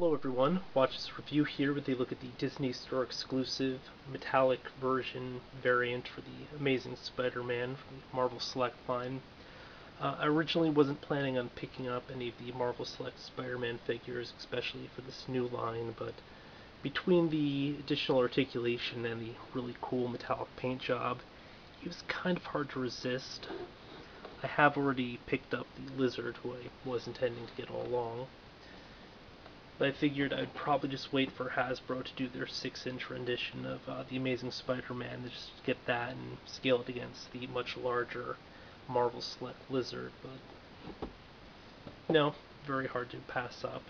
Hello everyone, watch this review here where they look at the Disney Store exclusive metallic version variant for the Amazing Spider-Man from the Marvel Select line. I originally wasn't planning on picking up any of the Marvel Select Spider-Man figures, especially for this new line, but between the additional articulation and the really cool metallic paint job, it was kind of hard to resist. I have already picked up the Lizard, who I was intending to get all along. But I figured I'd probably just wait for Hasbro to do their 6-inch rendition of The Amazing Spider-Man to just get that and scale it against the much larger Marvel Select Lizard, but very hard to pass up.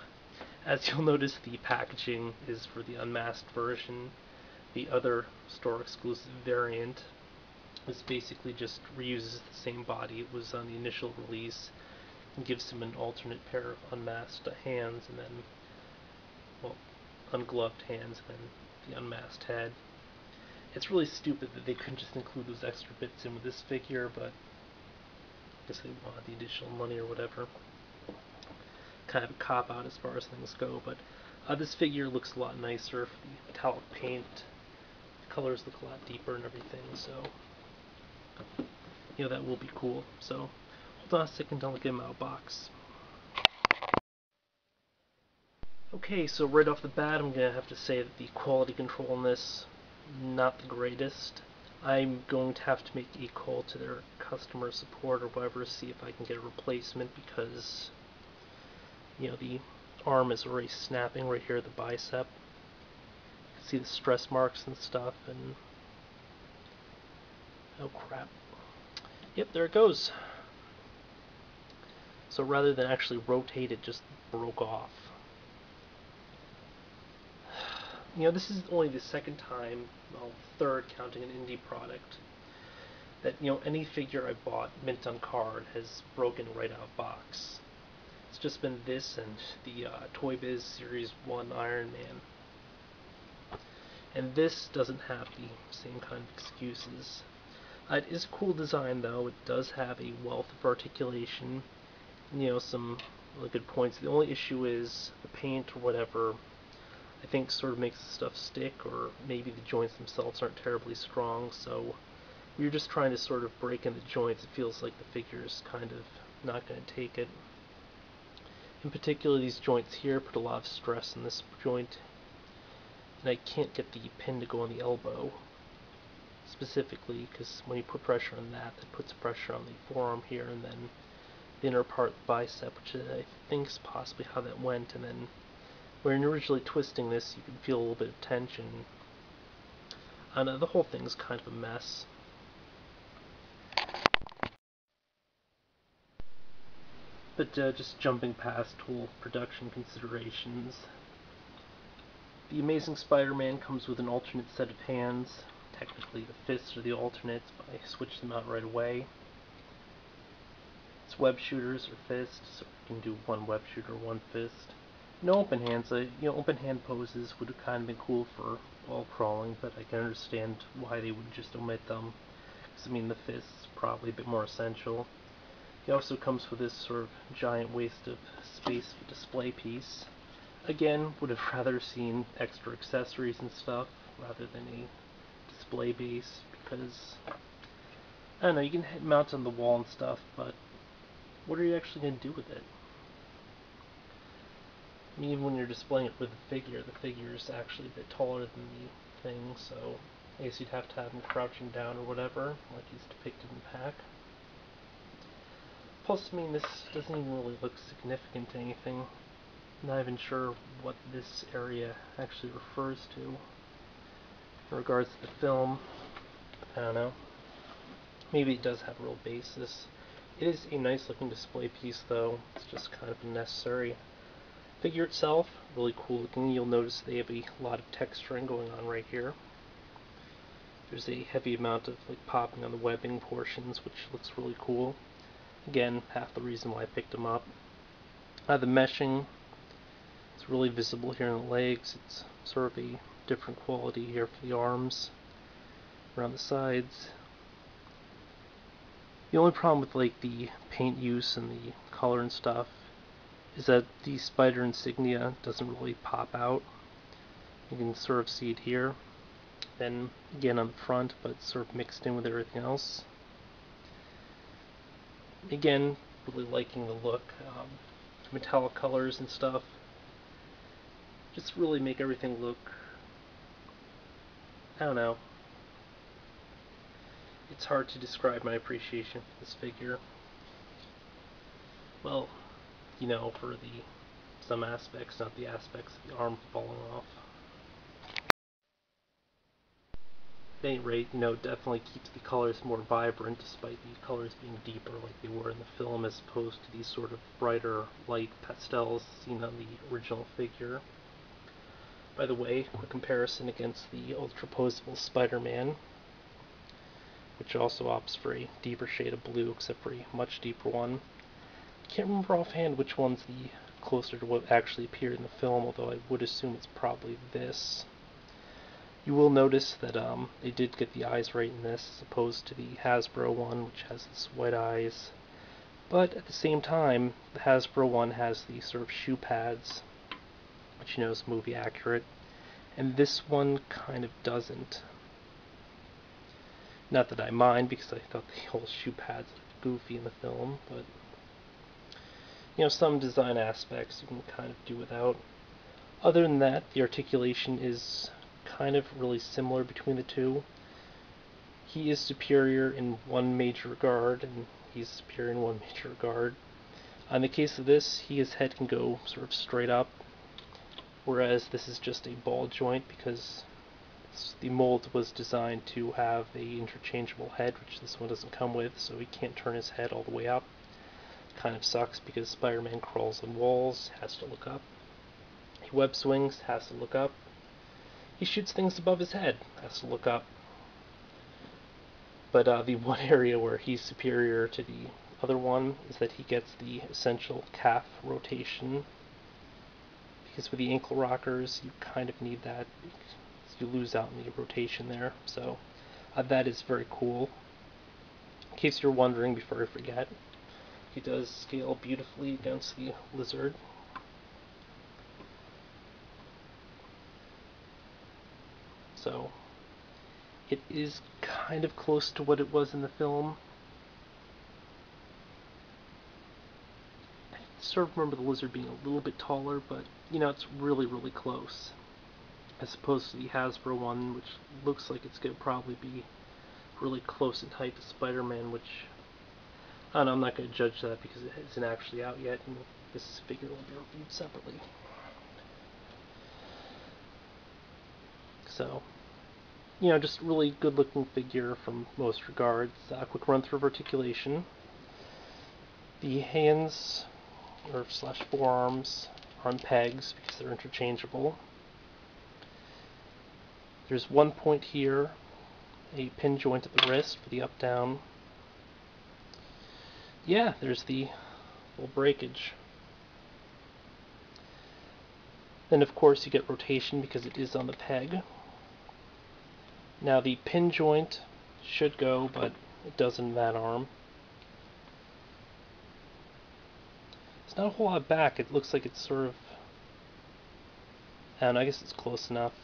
As you'll notice, the packaging is for the unmasked version. The other store exclusive variant is basically just reuses the same body it was on the initial release and gives him an alternate pair of unmasked hands and then, well, ungloved hands and then the unmasked head. It's really stupid that they couldn't just include those extra bits in with this figure, but I guess they wanted the additional money or whatever. Kind of a cop-out as far as things go, but this figure looks a lot nicer for the metallic paint. The colors look a lot deeper and everything, so that will be cool. So hold on a second, I'll get him out of the box. Okay, so right off the bat, I'm going to have to say that the quality control in this, not the greatest. I'm going to have to make a call to their customer support or whatever to see if I can get a replacement because, the arm is already snapping right here at the bicep. You can see the stress marks and stuff, and oh crap. Yep, there it goes. So rather than actually rotate, it just broke off. This is only the second time, well, third counting an indie product, that, any figure I bought mint on card has broken right out of box. It's just been this and the Toy Biz Series 1 Iron Man. And this doesn't have the same kind of excuses. It is a cool design, though. It does have a wealth of articulation, some really good points. The only issue is the paint or whatever, I think sort of makes the stuff stick, or maybe the joints themselves aren't terribly strong, so you're just trying to sort of break in the joints. It feels like the figure's kind of not going to take it. In particular, these joints here put a lot of stress in this joint, and I can't get the pin to go on the elbow specifically, because when you put pressure on that puts pressure on the forearm here, and then the inner part of the bicep, which I think is possibly how that went, and then when you're originally twisting this, you can feel a little bit of tension. And the whole thing's kind of a mess. But just jumping past whole production considerations, the Amazing Spider-Man comes with an alternate set of hands. Technically the fists are the alternates, but I switched them out right away. Its web shooters are fists, so you can do one web shooter, one fist. No open hands. Open hand poses would have kind of been cool for wall crawling, but I can understand why they would just omit them. Because, the fists probably a bit more essential. He also comes with this sort of giant waste of space display piece. Again, would have rather seen extra accessories and stuff rather than a display base, because I don't know, you can mount on the wall and stuff, but what are you actually going to do with it? Even when you're displaying it with the figure is actually a bit taller than the thing, so I guess you'd have to have him crouching down or whatever, like he's depicted in the pack. Plus, this doesn't even really look significant to anything. I'm not even sure what this area actually refers to in regards to the film. I don't know. Maybe it does have a real basis. It is a nice looking display piece, though. It's just kind of unnecessary. Figure itself, really cool looking. You'll notice they have a lot of texturing going on right here. There's a heavy amount of popping on the webbing portions, which looks really cool. Again, half the reason why I picked them up. The meshing, it's really visible here in the legs. It's sort of a different quality here for the arms, around the sides. The only problem with the paint use and the color and stuff is that the spider insignia doesn't really pop out. You can sort of see it here, then again on the front, but it's sort of mixed in with everything else. Again, really liking the look. Metallic colors and stuff just really make everything look, I don't know. It's hard to describe my appreciation for this figure. Well, you know, for the some aspects, not the aspects of the arm falling off. At any rate, you know, definitely keeps the colors more vibrant despite the colors being deeper like they were in the film as opposed to these sort of brighter light pastels seen on the original figure. By the way, quick comparison against the ultraposable Spider-Man, which also opts for a deeper shade of blue except for a much deeper one. I can't remember offhand which one's the closer to what actually appeared in the film, although I would assume it's probably this. You will notice that they did get the eyes right in this as opposed to the Hasbro one, which has this white eyes. But at the same time, the Hasbro one has these sort of shoe pads, which you know is movie accurate, and this one kind of doesn't. Not that I mind, because I thought the whole shoe pads looked goofy in the film, but you know, some design aspects you can kind of do without. Other than that, the articulation is kind of really similar between the two. He is superior in one major regard, and he's superior in one major regard. In the case of this, his head can go sort of straight up, whereas this is just a ball joint because the mold was designed to have a interchangeable head, which this one doesn't come with, so he can't turn his head all the way up. Kind of sucks because Spider-Man crawls on walls, has to look up. He web swings, has to look up. He shoots things above his head, has to look up. But the one area where he's superior to the other one is that he gets the essential calf rotation, because with the ankle rockers you kind of need that. You lose out in the rotation there, so that is very cool. In case you're wondering, before I forget, he does scale beautifully against the lizard. So it is kind of close to what it was in the film. I sort of remember the lizard being a little bit taller, but you know, it's really, really close. As opposed to the Hasbro one, which looks like it's going to probably be really close in height to Spider-Man, which, I don't know, I'm not going to judge that because it isn't actually out yet, and this figure will be reviewed separately. So, you know, just really good looking figure from most regards. Quick run through of articulation. The hands, or slash forearms, are on pegs because they're interchangeable. There's one point here, a pin joint at the wrist for the up-down. Yeah, there's the full breakage. Then of course you get rotation because it is on the peg. Now the pin joint should go, but it doesn't in that arm. It's not a whole lot back, it looks like it's sort of, and I guess it's close enough.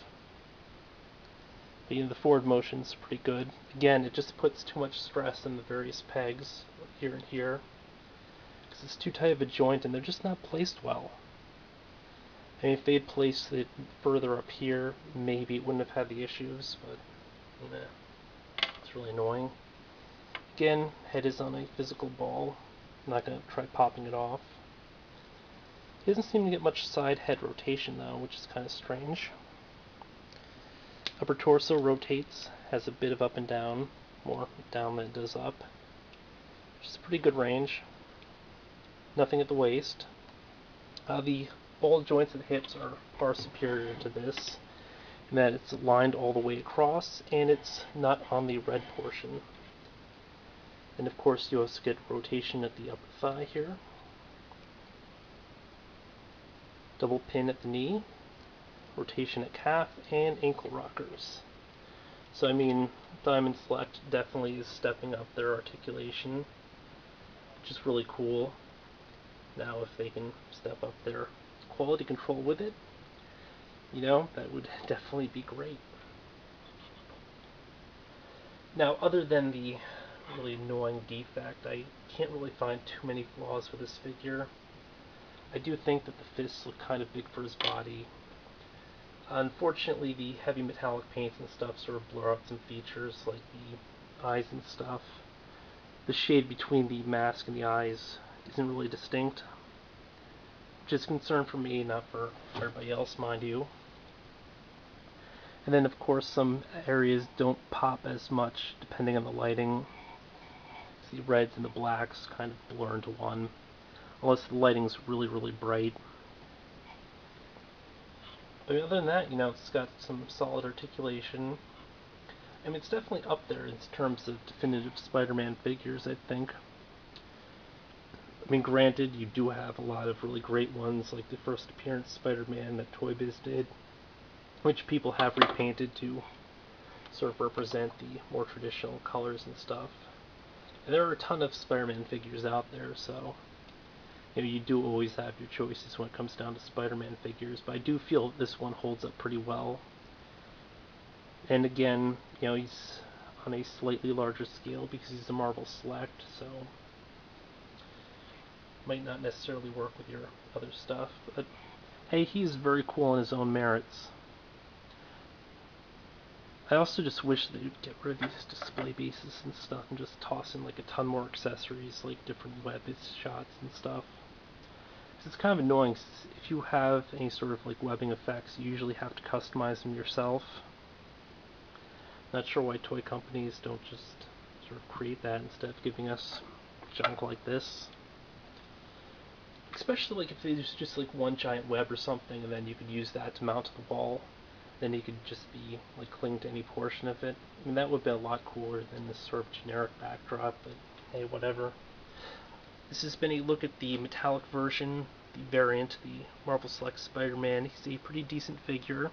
But you know, the forward motion's pretty good. Again, it just puts too much stress on the various pegs here and here, because it's too tight of a joint and they're just not placed well. I mean, if they had placed it further up here, maybe it wouldn't have had the issues, but you know, it's really annoying. Again, head is on a physical ball. I'm not going to try popping it off. He doesn't seem to get much side head rotation though, which is kind of strange. Upper torso rotates, has a bit of up and down, more down than it does up, which is a pretty good range. Nothing at the waist. The ball joints at the hips are far superior to this, in that it's lined all the way across and it's not on the red portion. And of course you also get rotation at the upper thigh here. Double pin at the knee, rotation at calf, and ankle rockers. So I mean, Diamond Select definitely is stepping up their articulation, which is really cool. Now, if they can step up their quality control with it, that would definitely be great. Now, other than the really annoying defect, I can't really find too many flaws with this figure. I do think that the fists look kind of big for his body. Unfortunately, the heavy metallic paints and stuff sort of blur out some features, like the eyes and stuff. The shade between the mask and the eyes isn't really distinct, which is a concern for me, not for everybody else, mind you. And then, of course, some areas don't pop as much depending on the lighting. The reds and the blacks kind of blur into one, unless the lighting's really, really bright. But other than that, it's got some solid articulation. I mean, it's definitely up there in terms of definitive Spider-Man figures, I think. I mean, granted, you do have a lot of really great ones, like the first appearance Spider-Man that Toy Biz did, which people have repainted to sort of represent the more traditional colors and stuff. And there are a ton of Spider-Man figures out there, so you do always have your choices when it comes down to Spider-Man figures, but I do feel this one holds up pretty well. And again, he's on a slightly larger scale because he's a Marvel Select, so might not necessarily work with your other stuff, but hey, he's very cool in his own merits. I also just wish they would get rid of these display bases and stuff and just toss in like a ton more accessories, like different web shots and stuff. It's kind of annoying. If you have any sort of like webbing effects, you usually have to customize them yourself. Not sure why toy companies don't just sort of create that instead of giving us junk like this. Especially like if there's just like one giant web or something, and then you could use that to mount to the wall. Then you could just be like cling to any portion of it. I mean, that would be a lot cooler than this sort of generic backdrop, but hey, whatever. This has been a look at the metallic version, the variant, the Marvel Select Spider-Man. He's a pretty decent figure.